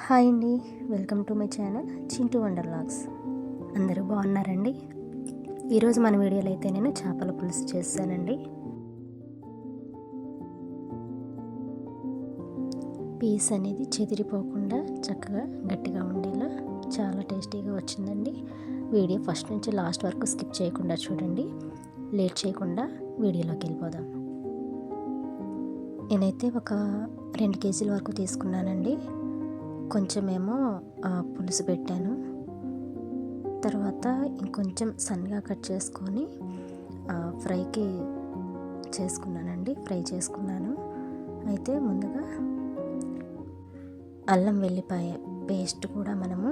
Hi అండి, welcome to my channel Chintu wonder vlogs. అందరూ బాగున్నారండి. ఈరోజు మన వీడియోలో అయితే నేను చేపల పులుసు చేశానండి. పీస్ అనేది చెదిరిపోకుండా చక్కగా గట్టిగా ఉండేలా చాలా టేస్టీగా వచ్చిందండి. వీడియో ఫస్ట్ నుంచి లాస్ట్ వరకు స్కిప్ చేయకుండా చూడండి. లేట్ చేయకుండా వీడియోలోకి వెళ్ళిపోదాం. నేనైతే ఒక 2 కేజీల వరకు తీసుకున్నానండి. కొంచెమేమో పులుసు పెట్టాను. తర్వాత ఇంకొంచెం సన్నగా కట్ చేసుకొని ఫ్రైకి ఫ్రై చేసుకున్నాను. అయితే ముందుగా అల్లం వెల్లిపాయ పేస్ట్ కూడా మనము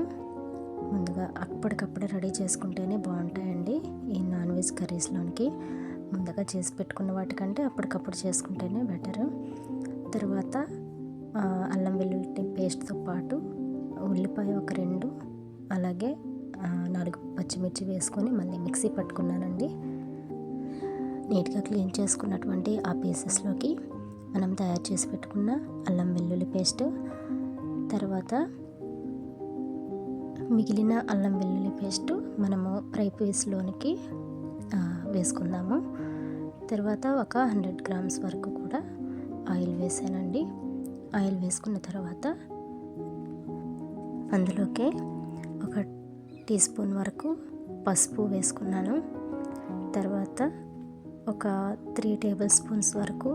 ముందుగా అప్పటికప్పుడే రెడీ చేసుకుంటేనే బాగుంటాయండి. ఈ నాన్ వెజ్ కర్రీస్లోనికి ముందుగా చేసి పెట్టుకున్న వాటికంటే అప్పటికప్పుడు చేసుకుంటేనే బెటరు. తర్వాత అల్లం వెల్లుల్లి పేస్ట్తో పాటు ఉల్లిపాయ ఒక 2, అలాగే 4 పచ్చిమిర్చి వేసుకొని మళ్ళీ మిక్సీ పట్టుకున్నానండి. నీట్గా క్లీన్ చేసుకున్నటువంటి ఆ పీసెస్లోకి మనం తయారు చేసి పెట్టుకున్న అల్లం వెల్లుల్లి పేస్ట్, తర్వాత మిగిలిన అల్లం వెల్లుల్లి పేస్ట్ మనము ఫ్రై పీస్లోనికి వేసుకుందాము. తర్వాత ఒక 100 గ్రామ్స్ వరకు కూడా ఆయిల్ వేసానండి. ఆయిల్ వేసుకున్న తర్వాత అందులోకే ఒక టీ స్పూన్ వరకు పసుపు వేసుకున్నాను. తర్వాత ఒక 3 టేబుల్ స్పూన్స్ వరకు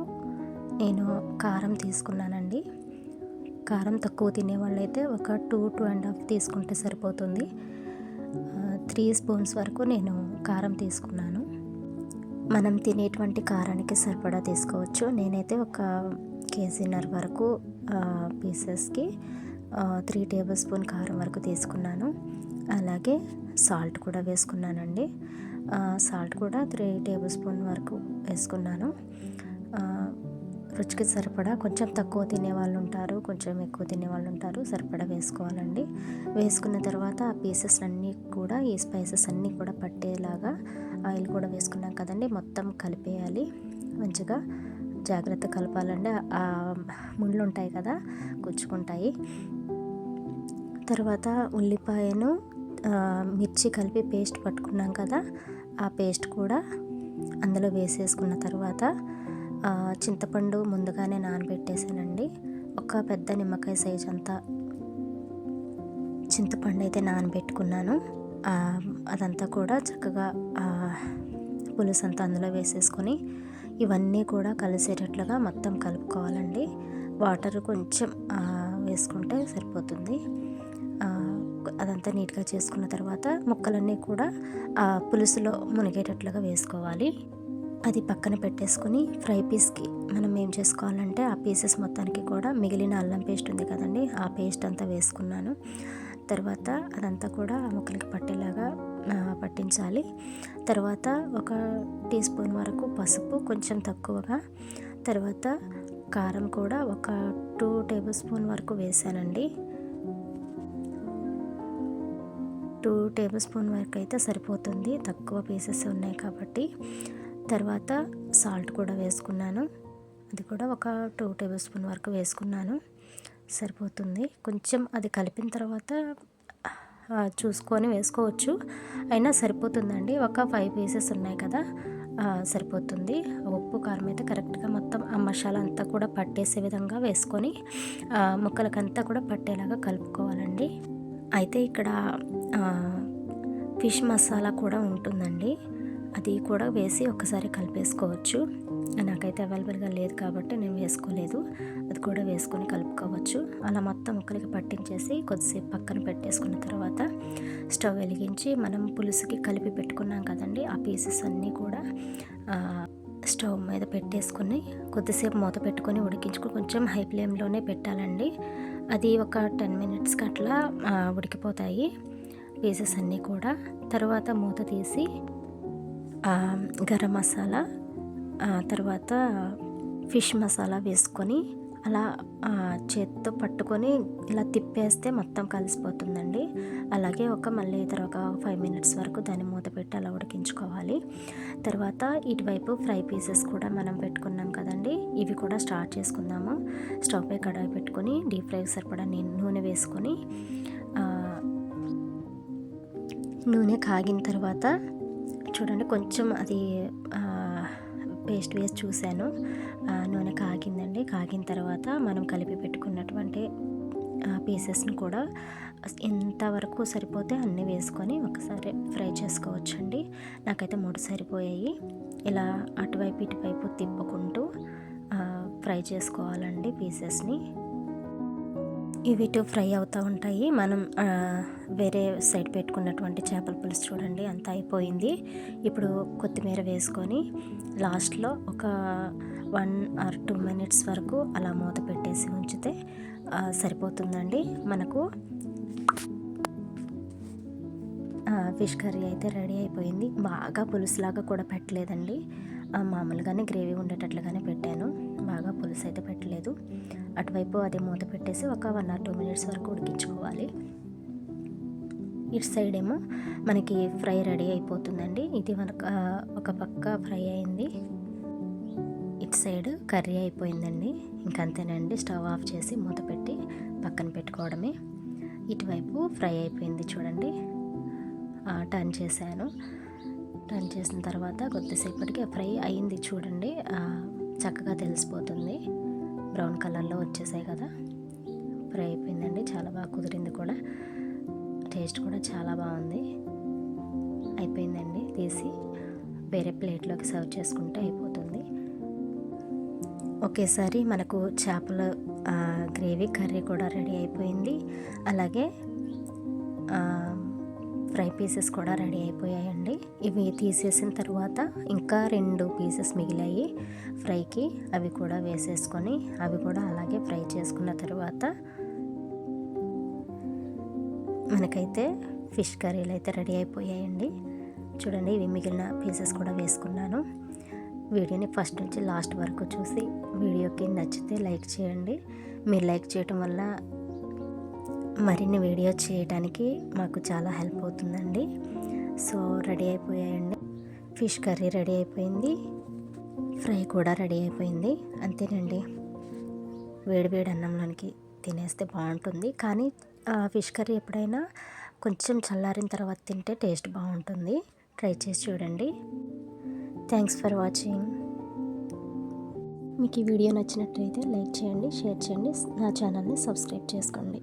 నేను కారం తీసుకున్నానండి. కారం తక్కువ తినే వాళ్ళైతే ఒక 2.5 తీసుకుంటే సరిపోతుంది. 3 స్పూన్స్ వరకు నేను కారం తీసుకున్నాను. మనం తినేటువంటి కారానికి సరిపడా తీసుకోవచ్చు. నేనైతే ఒక 1.5 కేజీ వరకు పీసెస్కి 3 టేబుల్ స్పూన్ కారం వరకు తీసుకున్నాను. అలాగే సాల్ట్ కూడా వేసుకున్నానండి. సాల్ట్ కూడా 3 టేబుల్ స్పూన్ వరకు వేసుకున్నాను. రుచికి సరిపడా, కొంచెం తక్కువ తినేవాళ్ళు ఉంటారు, కొంచెం ఎక్కువ తినేవాళ్ళు ఉంటారు, సరిపడా వేసుకోవాలండి. వేసుకున్న తర్వాత ఆ పీసెస్ అన్నీ కూడా, ఈ స్పైసెస్ అన్నీ కూడా పట్టేలాగా ఆయిల్ కూడా వేసుకున్నాం కదండి, మొత్తం కలిపేయాలి. మంచిగా జాగ్రత్త కలపాలండి. ఆ ముళ్ళు ఉంటాయి కదా, గుచ్చుకుంటాయి. తర్వాత ఉల్లిపాయను మిర్చి కలిపి పేస్ట్ పట్టుకున్నాం కదా, ఆ పేస్ట్ కూడా అందులో వేసేసుకున్న తర్వాత చింతపండు ముందుగానే నానబెట్టేసానండి. ఒక పెద్ద నిమ్మకాయ సైజ్ అంతా చింతపండు అయితే నానబెట్టుకున్నాను. అదంతా కూడా చక్కగా పులుసు అంతా అందులో వేసేసుకొని ఇవన్నీ కూడా కలిసేటట్లుగా మొత్తం కలుపుకోవాలండి. వాటర్ కొంచెం వేసుకుంటే సరిపోతుంది. అదంతా నీట్గా చేసుకున్న తర్వాత ముక్కలన్నీ కూడా పులుసులో మునిగేటట్లుగా వేసుకోవాలి. అది పక్కన పెట్టేసుకొని ఫ్రై పీస్కి మనం ఏం చేసుకోవాలంటే ఆ పీసెస్ మొత్తానికి కూడా మిగిలిన అల్లం పేస్ట్ ఉంది కదండి, ఆ పేస్ట్ అంతా వేసుకున్నాను. తర్వాత అదంతా కూడా ఆ ముక్కలకి పట్టేలాగా పట్టించాలి. తర్వాత ఒక టీ స్పూన్ వరకు పసుపు, కొంచెం తక్కువగా. తర్వాత కారం కూడా ఒక 2 టేబుల్ స్పూన్ వరకు వేసానండి. 2 టేబుల్ స్పూన్ వరకు అయితే సరిపోతుంది, తక్కువ పీసెస్ ఉన్నాయి కాబట్టి. తర్వాత సాల్ట్ కూడా వేసుకున్నాను. అది కూడా ఒక 2 టేబుల్ స్పూన్ వరకు వేసుకున్నాను, సరిపోతుంది. కొంచెం అది కలిపిన తర్వాత చూసుకొని వేసుకోవచ్చు, అయినా సరిపోతుందండి. ఒక 5 పీసెస్ ఉన్నాయి కదా, సరిపోతుంది. ఉప్పు కారం అయితే కరెక్ట్గా మొత్తం ఆ మసాలా అంతా కూడా పట్టేసే విధంగా వేసుకొని ముక్కలకంతా కూడా పట్టేలాగా కలుపుకోవాలండి. అయితే ఇక్కడ ఫిష్ మసాలా కూడా ఉంటుందండి, అది కూడా వేసి ఒకసారి కలిపేసుకోవచ్చు. నాకైతే అవైలబుల్గా లేదు కాబట్టి నేను వేసుకోలేదు. అది కూడా వేసుకొని కలుపుకోవచ్చు. అలా మొత్తం ముక్కలకి పట్టించేసి కొద్దిసేపు పక్కన పెట్టేసుకున్న తర్వాత స్టవ్ వెలిగించి మనం పులుసుకి కలిపి పెట్టుకున్నాం కదండి, ఆ పీసెస్ అన్నీ కూడా స్టవ్ మీద పెట్టేసుకొని కొద్దిసేపు మూత పెట్టుకొని ఉడికించుకొని, కొంచెం హై ఫ్లేమ్లోనే పెట్టాలండి. అది ఒక 10 మినిట్స్కి అట్లా ఉడికిపోతాయి పీసెస్ అన్నీ కూడా. తర్వాత మూత తీసి గరం మసాలా, తర్వాత ఫిష్ మసాలా వేసుకొని అలా చేత్తో పట్టుకొని ఇలా తిప్పేస్తే మొత్తం కలిసిపోతుందండి. అలాగే మళ్ళీ ఒక 5 మినిట్స్ వరకు దాన్ని మూత పెట్టి అలా ఉడికించుకోవాలి. తర్వాత ఇటువైపు ఫ్రై పీసెస్ కూడా మనం పెట్టుకున్నాం కదండి, ఇవి కూడా స్టార్ట్ చేసుకుందాము. స్టవ్ పై కడాయి పెట్టుకొని డీప్ ఫ్రైకి సరిపడా నూనె వేసుకొని నూనె కాగిన తర్వాత చూడండి, కొంచెం అది పేస్ట్ వేసి చూశాను. నూనె కాగిందండి. కాగిన తర్వాత మనం కలిపి పెట్టుకున్నటువంటి పీసెస్ని కూడా ఎంతవరకు సరిపోతే అన్నీ వేసుకొని ఒకసారి ఫ్రై చేసుకోవచ్చండి. నాకైతే 3 సరిపోయాయి. ఇలా అటువైపు ఇటువైపు తిప్పుకుంటూ ఫ్రై చేసుకోవాలండి పీసెస్ని. ఇవి ఫ్రై అవుతూ ఉంటాయి. మనం వేరే సైడ్ పెట్టుకున్నటువంటి చేపల పులుసు చూడండి అంతా అయిపోయింది. ఇప్పుడు కొత్తిమీర వేసుకొని లాస్ట్లో ఒక 1 or 2 మినిట్స్ వరకు అలా మూత పెట్టేసి ఉంచితే సరిపోతుందండి. మనకు ఫిష్ కర్రీ అయితే రెడీ అయిపోయింది. బాగా పులుసులాగా కూడా పెట్టలేదండి, మామూలుగానే గ్రేవీ ఉండేటట్లుగానే పెట్టాను. బాగా పులుసు అయితే పెట్టలేదు. అటువైపు అది మూత పెట్టేసి ఒక 1 or 2 మినిట్స్ వరకు ఉడికించుకోవాలి. ఇటు సైడ్ ఏమో మనకి ఫ్రై రెడీ అయిపోతుందండి. ఇది మనకు ఒక పక్క ఫ్రై అయింది, ఇటు సైడ్ కర్రీ అయిపోయిందండి. ఇంకంతేనండి, స్టవ్ ఆఫ్ చేసి మూత పెట్టి పక్కన పెట్టుకోవడమే. ఇటువైపు ఫ్రై అయిపోయింది చూడండి. టర్న్ చేశాను. టర్న్ చేసిన తర్వాత కొద్దిసేపటికి ఫ్రై అయింది చూడండి, చక్కగా తెలిసిపోతుంది. బ్రౌన్ కలర్లో వచ్చేసాయి కదా, ఫ్రై అయిపోయిందండి. చాలా బాగా కుదిరింది కూడా, టేస్ట్ కూడా చాలా బాగుంది. అయిపోయిందండి, తీసి వేరే ప్లేట్లోకి సర్వ్ చేసుకుంటే అయిపోతుంది. ఒకేసారి మనకు చేపల గ్రేవీ కర్రీ కూడా రెడీ అయిపోయింది. అలాగే ఫ్రై పీసెస్ కూడా రెడీ అయిపోయాయండి. ఇవి తీసేసిన తర్వాత ఇంకా 2 పీసెస్ మిగిలాయి ఫ్రైకి. అవి కూడా వేసేసుకొని అవి కూడా అలాగే ఫ్రై చేసుకున్న తర్వాత మనకైతే ఫిష్ కర్రీలు అయితే రెడీ అయిపోయాయండి. చూడండి, ఇవి మిగిలిన పీసెస్ కూడా వేసుకున్నాను. వీడియోని ఫస్ట్ నుంచి లాస్ట్ వరకు చూసి వీడియోకి నచ్చితే లైక్ చేయండి. మీరు లైక్ చేయటం వల్ల మరిన్ని వీడియో చేయడానికి మాకు చాలా హెల్ప్ అవుతుందండి. సో రెడీ అయిపోయాయండి. ఫిష్ కర్రీ రెడీ అయిపోయింది, ఫ్రై కూడా రెడీ అయిపోయింది. అంతేనండి, వేడివేడి అన్నంలోనికి తినేస్తే బాగుంటుంది. కానీ ఫిష్ కర్రీ ఎప్పుడైనా కొంచెం చల్లారిన తర్వాత తింటే టేస్ట్ బాగుంటుంది. ట్రై చేసి చూడండి. Thanks for watching. మీకు ఈ వీడియో నచ్చినట్లయితే లైక్ చేయండి, షేర్ చేయండి, నా ఛానల్ని సబ్స్క్రైబ్ చేసుకోండి.